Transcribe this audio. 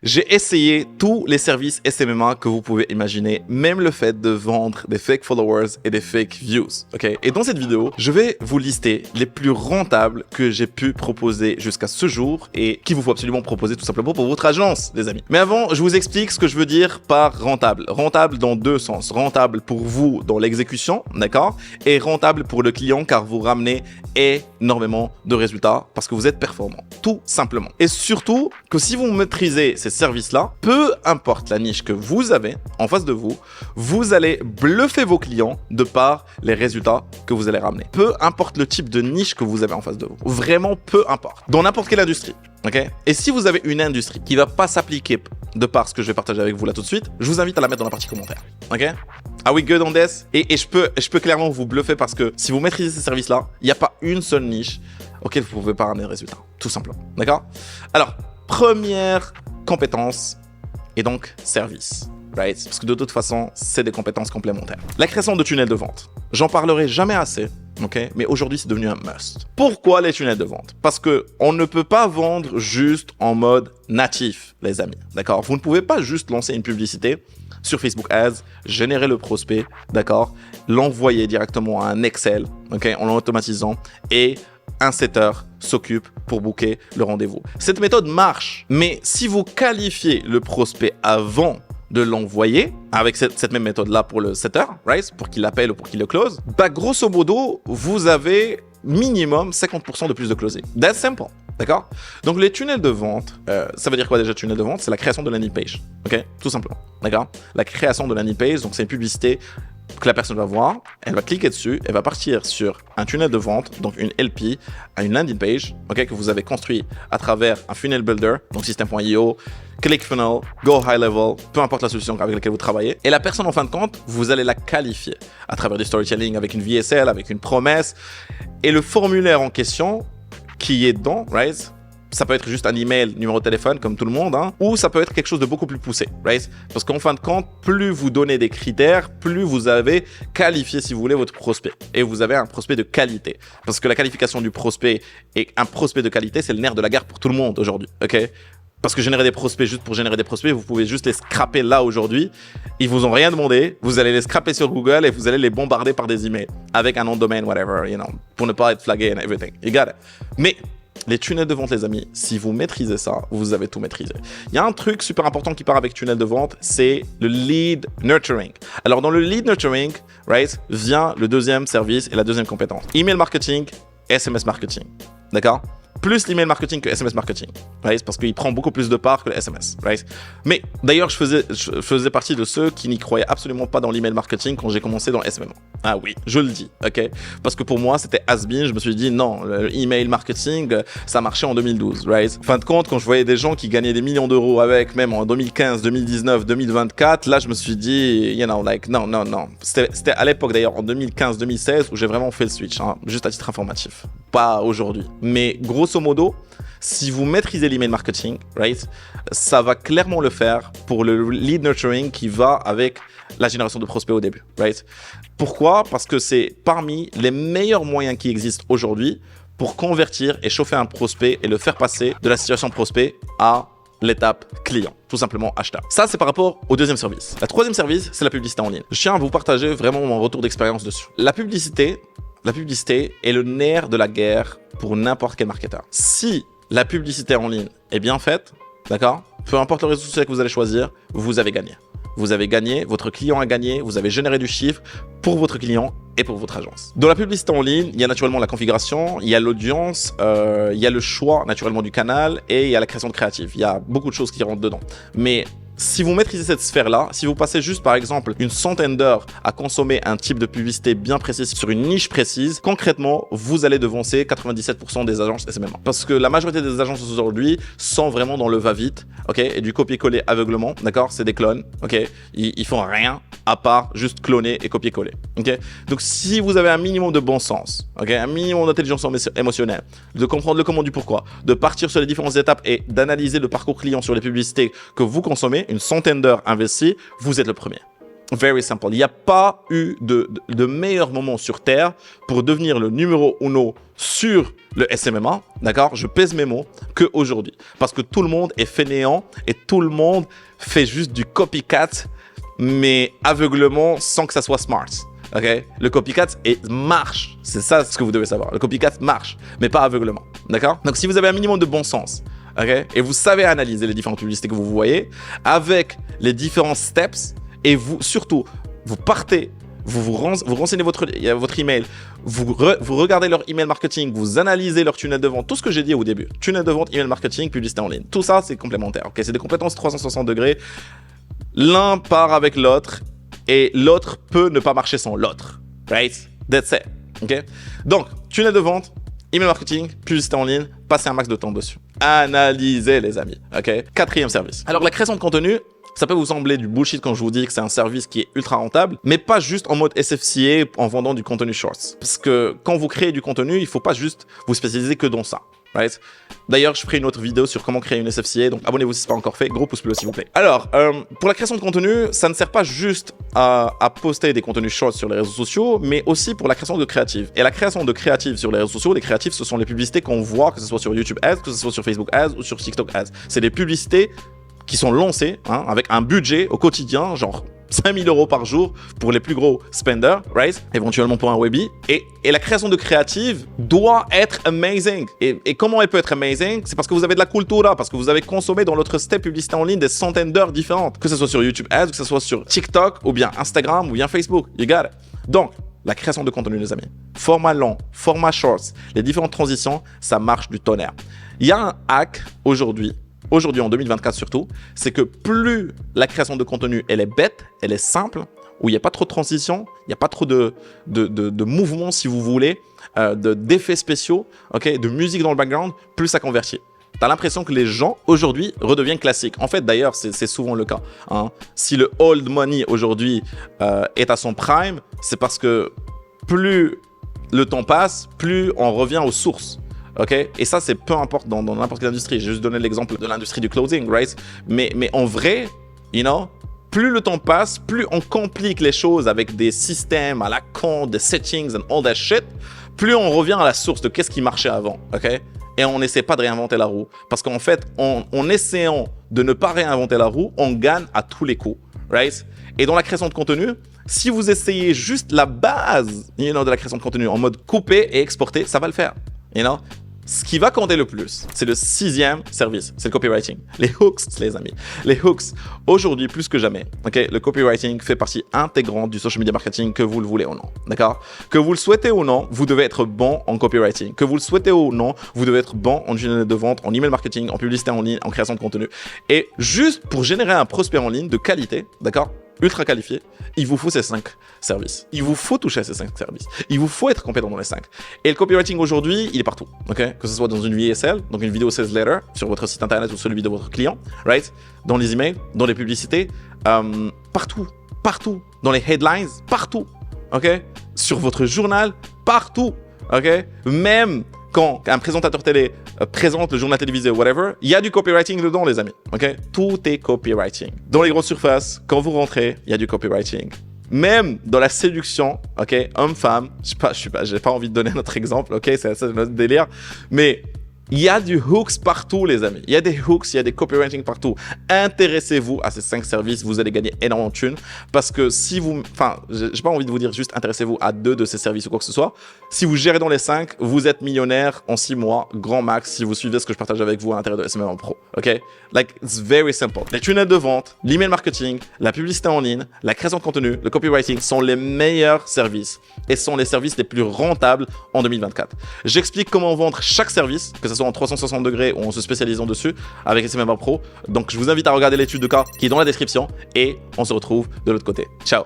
J'ai essayé tous les services SMMA que vous pouvez imaginer, même le fait de vendre des fake followers et des fake views, ok? Et dans cette vidéo, je vais vous lister les plus rentables que j'ai pu proposer jusqu'à ce jour et qu'il vous faut absolument proposer tout simplement pour votre agence, les amis. Mais avant, je vous explique ce que je veux dire par rentable. Rentable dans deux sens. Rentable pour vous dans l'exécution, d'accord? Et rentable pour le client car vous ramenez énormément de résultats parce que vous êtes performant, tout simplement. Et surtout que si vous maîtrisez ces services-là, peu importe la niche que vous avez en face de vous, vous allez bluffer vos clients de par les résultats que vous allez ramener. Peu importe le type de niche que vous avez en face de vous. Vraiment peu importe. Dans n'importe quelle industrie. Okay? Et si vous avez une industrie qui ne va pas s'appliquer de par ce que je vais partager avec vous là tout de suite, je vous invite à la mettre dans la partie commentaire. Ok? Are we good on this? Et je peux clairement vous bluffer parce que si vous maîtrisez ces services-là, il n'y a pas une seule niche auquel vous ne pouvez pas ramener de résultats. Tout simplement. D'accord? Alors, première compétence et donc service. Right? Parce que de toute façon, c'est des compétences complémentaires. La création de tunnels de vente. J'en parlerai jamais assez, ok? Mais aujourd'hui, c'est devenu un must. Pourquoi les tunnels de vente? Parce que on ne peut pas vendre juste en mode natif, les amis. D'accord? Vous ne pouvez pas juste lancer une publicité sur Facebook Ads, générer le prospect, d'accord? L'envoyer directement à un Excel, ok? En l'automatisant et un setter s'occupe pour booker le rendez-vous. Cette méthode marche, mais si vous qualifiez le prospect avant de l'envoyer avec cette même méthode-là pour le setter, right? Pour qu'il appelle ou pour qu'il le close, bah grosso modo, vous avez minimum 50% de plus de closing. That's simple, d'accord? Donc les tunnels de vente, ça veut dire quoi déjà tunnel de vente? C'est la création de landing page, ok? Tout simplement, d'accord? La création de landing page, donc c'est une publicité que la personne va voir, elle va cliquer dessus, elle va partir sur un tunnel de vente, donc une LP, à une landing page, ok, que vous avez construit à travers un funnel builder, donc System.io, ClickFunnels, Go High Level, peu importe la solution avec laquelle vous travaillez. Et la personne, en fin de compte, vous allez la qualifier à travers du storytelling avec une VSL, avec une promesse. Et le formulaire en question qui est dedans, right? Ça peut être juste un email, numéro de téléphone, comme tout le monde, hein, ou ça peut être quelque chose de beaucoup plus poussé, right? Parce qu'en fin de compte, plus vous donnez des critères, plus vous avez qualifié, si vous voulez, votre prospect. Et vous avez un prospect de qualité. Parce que la qualification du prospect et un prospect de qualité, c'est le nerf de la guerre pour tout le monde aujourd'hui, ok? Parce que générer des prospects juste pour générer des prospects, vous pouvez juste les scraper là aujourd'hui. Ils vous ont rien demandé. Vous allez les scraper sur Google et vous allez les bombarder par des emails avec un nom de domaine, whatever, you know, pour ne pas être flagué and everything. You got it. Mais les tunnels de vente, les amis, si vous maîtrisez ça, vous avez tout maîtrisé. Il y a un truc super important qui part avec tunnel de vente, c'est le lead nurturing. Alors, dans le lead nurturing, right, vient le deuxième service et la deuxième compétence. Email marketing, SMS marketing. D'accord? Plus l'email marketing que SMS marketing, right? Parce qu'il prend beaucoup plus de part que le SMS, right? Mais d'ailleurs, je faisais partie de ceux qui n'y croyaient absolument pas dans l'email marketing quand j'ai commencé dans SMM. Ah oui, je le dis, ok? Parce que pour moi, c'était has-been. Je me suis dit non, l'email marketing, ça marchait en 2012, right? Fin de compte, quand je voyais des gens qui gagnaient des millions d'euros avec, même en 2015, 2019, 2024, là, je me suis dit, you know, like, non. C'était à l'époque d'ailleurs, en 2015, 2016, où j'ai vraiment fait le switch, hein, juste à titre informatif. Pas aujourd'hui. Mais grosso modo, si vous maîtrisez l'email marketing, right, ça va clairement le faire pour le lead nurturing qui va avec la génération de prospects au début, right? Pourquoi? Parce que c'est parmi les meilleurs moyens qui existent aujourd'hui pour convertir et chauffer un prospect et le faire passer de la situation prospect à l'étape client, tout simplement acheteur. Ça, c'est par rapport au deuxième service. La troisième service, c'est la publicité en ligne. Je tiens à vous partager vraiment mon retour d'expérience dessus. La publicité est le nerf de la guerre pour n'importe quel marketeur. Si la publicité en ligne est bien faite, d'accord, peu importe le réseau social que vous allez choisir, vous avez gagné. Vous avez gagné, votre client a gagné, vous avez généré du chiffre pour votre client et pour votre agence. Dans la publicité en ligne, il y a naturellement la configuration, il y a l'audience, il y a le choix naturellement du canal et il y a la création de créatif. Il y a beaucoup de choses qui rentrent dedans. Mais si vous maîtrisez cette sphère-là, si vous passez juste par exemple une centaine d'heures à consommer un type de publicité bien précis sur une niche précise, concrètement, vous allez devancer 97% des agences SMM. Parce que la majorité des agences aujourd'hui sont vraiment dans le va-vite, ok, et du copier-coller aveuglement, d'accord, c'est des clones, ok, ils font rien à part juste cloner et copier-coller, ok. Donc si vous avez un minimum de bon sens, ok, un minimum d'intelligence émotionnelle, de comprendre le comment du pourquoi, de partir sur les différentes étapes et d'analyser le parcours client sur les publicités que vous consommez, une centaine d'heures investies, vous êtes le premier. very simple. Il n'y a pas eu de meilleur moment sur Terre pour devenir le numéro uno sur le SMMA, d'accord? Je pèse mes mots, qu'aujourd'hui. Parce que tout le monde est fainéant et tout le monde fait juste du copycat, mais aveuglement sans que ça soit smart. Okay? Le copycat marche, c'est ça ce que vous devez savoir. Le copycat marche, mais pas aveuglement, d'accord? Donc si vous avez un minimum de bon sens, okay? Et vous savez analyser les différentes publicités que vous voyez, avec les différents steps, et vous surtout, vous partez, vous renseignez votre email, vous regardez leur email marketing, vous analysez leur tunnel de vente, tout ce que j'ai dit au début, tunnel de vente, email marketing, publicité en ligne, tout ça c'est complémentaire, ok? C'est des compétences 360 degrés, l'un part avec l'autre, et l'autre peut ne pas marcher sans l'autre. Right? That's it. Okay? Donc, tunnel de vente, email marketing, publicité en ligne, passez un max de temps dessus. Analysez, les amis. Okay? Quatrième service. Alors, la création de contenu, ça peut vous sembler du bullshit quand je vous dis que c'est un service qui est ultra rentable, mais pas juste en mode SFCA en vendant du contenu shorts. Parce que quand vous créez du contenu, il ne faut pas juste vous spécialiser que dans ça. Right? D'ailleurs, je ferai une autre vidéo sur comment créer une SFCA, donc abonnez-vous si ce n'est pas encore fait, gros pouce bleu s'il vous plaît. Alors, pour la création de contenu, ça ne sert pas juste à poster des contenus shorts sur les réseaux sociaux, mais aussi pour la création de créatives. Et la création de créatives sur les réseaux sociaux, les créatives, ce sont les publicités qu'on voit, que ce soit sur YouTube Ads, que ce soit sur Facebook Ads ou sur TikTok Ads. C'est des publicités qui sont lancées avec un budget au quotidien, genre 5 000 € par jour pour les plus gros spenders, right? Éventuellement pour un Webby. Et la création de créative doit être amazing. Et comment elle peut être amazing? C'est parce que vous avez de la cultura, parce que vous avez consommé dans votre step publicité en ligne des centaines d'heures différentes. Que ce soit sur YouTube Ads, que ce soit sur TikTok, ou bien Instagram, ou bien Facebook. You got it. Donc, la création de contenu, les amis. Format long, format shorts, les différentes transitions, ça marche du tonnerre. Il y a un hack aujourd'hui en 2024 surtout, c'est que plus la création de contenu, elle est bête, elle est simple, où il n'y a pas trop de transition, il n'y a pas trop de mouvements, si vous voulez, d'effets spéciaux, okay, de musique dans le background, plus ça convertit. Tu as l'impression que les gens, aujourd'hui, redeviennent classiques. En fait, d'ailleurs, c'est souvent le cas. Hein. Si le old money, aujourd'hui, est à son prime, c'est parce que plus le temps passe, plus on revient aux sources. Okay? Et ça, c'est peu importe dans n'importe quelle industrie. J'ai juste donné l'exemple de l'industrie du clothing, right? Mais en vrai, you know, plus le temps passe, plus on complique les choses avec des systèmes à la con, des settings and all that shit, plus on revient à la source de qu'est-ce qui marchait avant, ok? Et on n'essaie pas de réinventer la roue. Parce qu'en fait, en essayant de ne pas réinventer la roue, on gagne à tous les coups, right? Et dans la création de contenu, si vous essayez juste la base, you know, de la création de contenu en mode couper et exporter, ça va le faire, you know? Ce qui va compter le plus, c'est le 6e service, c'est le copywriting. Les hooks, les amis. Les hooks, aujourd'hui, plus que jamais, okay, le copywriting fait partie intégrante du social media marketing, que vous le voulez ou non, d'accord? Que vous le souhaitez ou non, vous devez être bon en copywriting. Que vous le souhaitez ou non, vous devez être bon en tunnel de vente, en email marketing, en publicité en ligne, en création de contenu. Et juste pour générer un prospect en ligne de qualité, d'accord? Ultra qualifié, il vous faut ces 5 services. Il vous faut toucher à ces 5 services. Il vous faut être compétent dans les 5. Et le copywriting aujourd'hui, il est partout. Okay? Que ce soit dans une VSL, donc une vidéo sales letter, sur votre site internet ou celui de votre client, right? Dans les emails, dans les publicités, partout. Partout. Dans les headlines, partout. Okay? Sur votre journal, partout. Okay? Même quand un présentateur télé présente le journal télévisé ou whatever, il y a du copywriting dedans, les amis. Okay? Tout est copywriting. Dans les grosses surfaces, quand vous rentrez, il y a du copywriting. Même dans la séduction, ok, homme-femme, j'ai pas envie de donner notre exemple, ok, c'est notre délire, mais il y a du hooks partout, les amis. Il y a des hooks, il y a des copywriting partout. Intéressez-vous à ces 5 services, vous allez gagner énormément de thunes. Parce que si vous... Enfin, j'ai pas envie de vous dire juste intéressez-vous à 2 de ces services ou quoi que ce soit. Si vous gérez dans les 5, vous êtes millionnaire en 6 mois, grand max, si vous suivez ce que je partage avec vous à l'intérieur de SMM Pro. Ok? Like, it's very simple. Les tunnels de vente, l'email marketing, la publicité en ligne, la création de contenu, le copywriting sont les meilleurs services et sont les services les plus rentables en 2024. J'explique comment vendre chaque service, que ce soit en 360 degrés ou en se spécialisant dessus avec SMM Pro. Donc, je vous invite à regarder l'étude de cas qui est dans la description et on se retrouve de l'autre côté. Ciao!